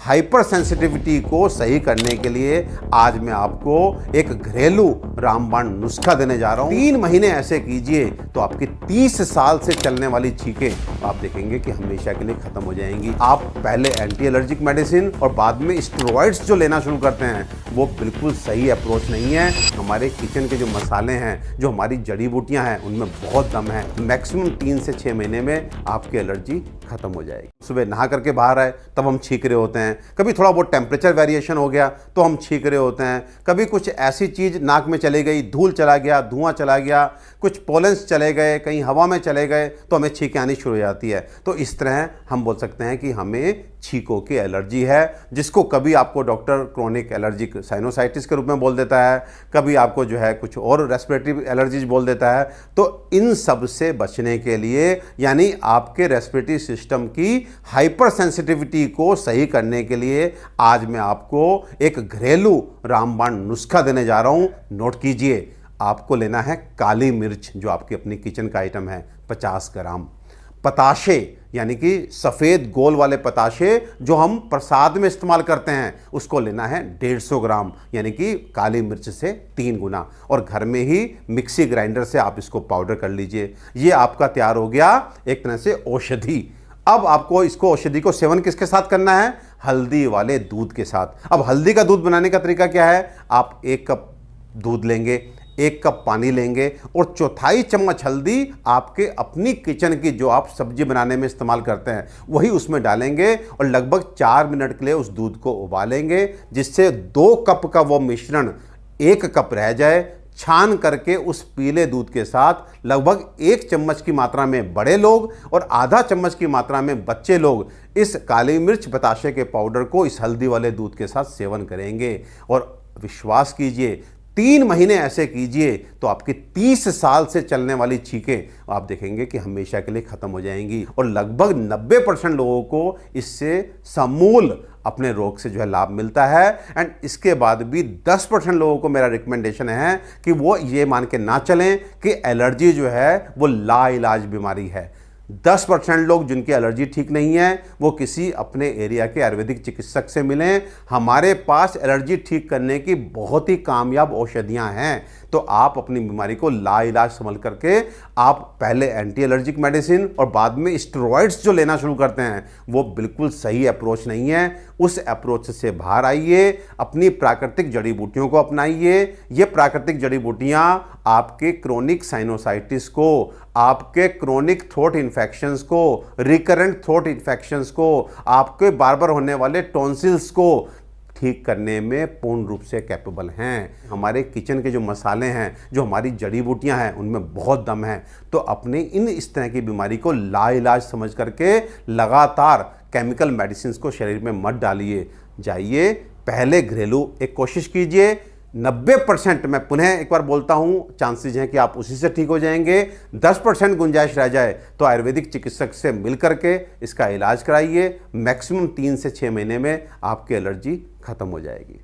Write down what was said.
Hyper sensitivity को सही करने के लिए आज मैं आपको एक घरेलू रामबाण नुस्खा देने जा रहा हूं। 3 महीने ऐसे कीजिए तो आपकी 30 साल से चलने वाली छींकें आप देखेंगे कि हमेशा के लिए खत्म हो जाएंगी। आप पहले एंटी एलर्जिक मेडिसिन और बाद में स्टेरॉइड्स जो लेना शुरू करते हैं वो बिल्कुल सही अप्रोच नहीं है। हमारे किचन के जो मसाले हैं, जो हमारी जड़ी बूटियां हैं, उनमें बहुत दम है। मैक्सिमम 3 से 6 महीने में आपकी एलर्जी खत्म हो जाएगी। सुबह नहा करके बाहर आए तब हम छींक रहे होते हैं, कभी थोड़ा बहुत टेम्परेचर वेरिएशन हो गया तो हम छींक रहे होते हैं, कभी कुछ ऐसी चीज़ नाक में चली गई, धूल चला गया, धुआं चला गया, कुछ पोलेंस चले गए, कहीं हवा में चले गए तो हमें छींकें आनी शुरू हो जाती है। तो इस तरह हम बोल सकते हैं कि हमें छींकों की एलर्जी है, जिसको कभी आपको डॉक्टर क्रोनिक एलर्जिक साइनोसाइटिस के रूप में बोल देता है, कभी आपको जो है कुछ और रेस्पिरेटरी एलर्जीज बोल देता है। तो इन सब से बचने के लिए, यानी आपके रेस्पिरेटरी सिस्टम की हाइपर सेंसिटिविटी को सही करने के लिए आज मैं आपको एक घरेलू रामबाण नुस्खा देने जा रहा हूं। नोट कीजिए, आपको लेना है काली मिर्च, जो आपकी अपनी किचन का आइटम है, 50 ग्राम। पताशे यानी कि सफ़ेद गोल वाले पताशे जो हम प्रसाद में इस्तेमाल करते हैं, उसको लेना है 150 ग्राम, यानी कि काली मिर्च से 3 गुना। और घर में ही मिक्सी ग्राइंडर से आप इसको पाउडर कर लीजिए। ये आपका तैयार हो गया एक तरह से औषधि। अब आपको इसको औषधि को सेवन किसके साथ करना है? हल्दी वाले दूध के साथ। अब हल्दी का दूध बनाने का तरीका क्या है? आप 1 कप दूध लेंगे, 1 कप पानी लेंगे और 1/4 चम्मच हल्दी आपके अपनी किचन की जो आप सब्जी बनाने में इस्तेमाल करते हैं वही उसमें डालेंगे और लगभग 4 मिनट के लिए उस दूध को उबालेंगे, जिससे 2 कप का वो मिश्रण 1 कप रह जाए। छान करके उस पीले दूध के साथ लगभग 1 चम्मच की मात्रा में बड़े लोग और आधा चम्मच की मात्रा में बच्चे लोग इस काली मिर्च बताशे के पाउडर को इस हल्दी वाले दूध के साथ सेवन करेंगे। और विश्वास कीजिए, 3 महीने ऐसे कीजिए तो आपकी 30 साल से चलने वाली छींकें आप देखेंगे कि हमेशा के लिए खत्म हो जाएंगी। और लगभग 90% लोगों को इससे समूल अपने रोग से जो है लाभ मिलता है। एंड इसके बाद भी 10% लोगों को मेरा रिकमेंडेशन है कि वो ये मान के ना चलें कि एलर्जी जो है वो लाइलाज बीमारी है। 10% लोग जिनकी एलर्जी ठीक नहीं है वो किसी अपने एरिया के आयुर्वेदिक चिकित्सक से मिलें। हमारे पास एलर्जी ठीक करने की बहुत ही कामयाब औषधियां हैं। तो आप अपनी बीमारी को लाइलाज समझ करके आप पहले एंटी एलर्जिक मेडिसिन और बाद में स्टेरॉइड्स जो लेना शुरू करते हैं वो बिल्कुल सही अप्रोच नहीं है। उस अप्रोच से बाहर आइए, अपनी प्राकृतिक जड़ी बूटियों को अपनाइए। ये प्राकृतिक जड़ी बूटियां आपके क्रोनिक साइनोसाइटिस को, आपके क्रोनिक थ्रोट इन्फेक्शंस को, रिकरेंट थ्रोट इन्फेक्शंस को, आपके बार बार होने वाले टॉन्सिल्स को ठीक करने में पूर्ण रूप से कैपेबल हैं। हमारे किचन के जो मसाले हैं, जो हमारी जड़ी बूटियां हैं, उनमें बहुत दम है। तो अपने इस तरह की बीमारी को लाइलाज समझ करके लगातार केमिकल मेडिसिन को शरीर में मत डालिए। जाइए, पहले घरेलू एक कोशिश कीजिए। 90% मैं पुनः एक बार बोलता हूं, चांसेस हैं कि आप उसी से ठीक हो जाएंगे। 10% गुंजाइश रह जाए तो आयुर्वेदिक चिकित्सक से मिल करके इसका इलाज कराइए। मैक्सिमम 3 से 6 महीने में आपकी एलर्जी खत्म हो जाएगी।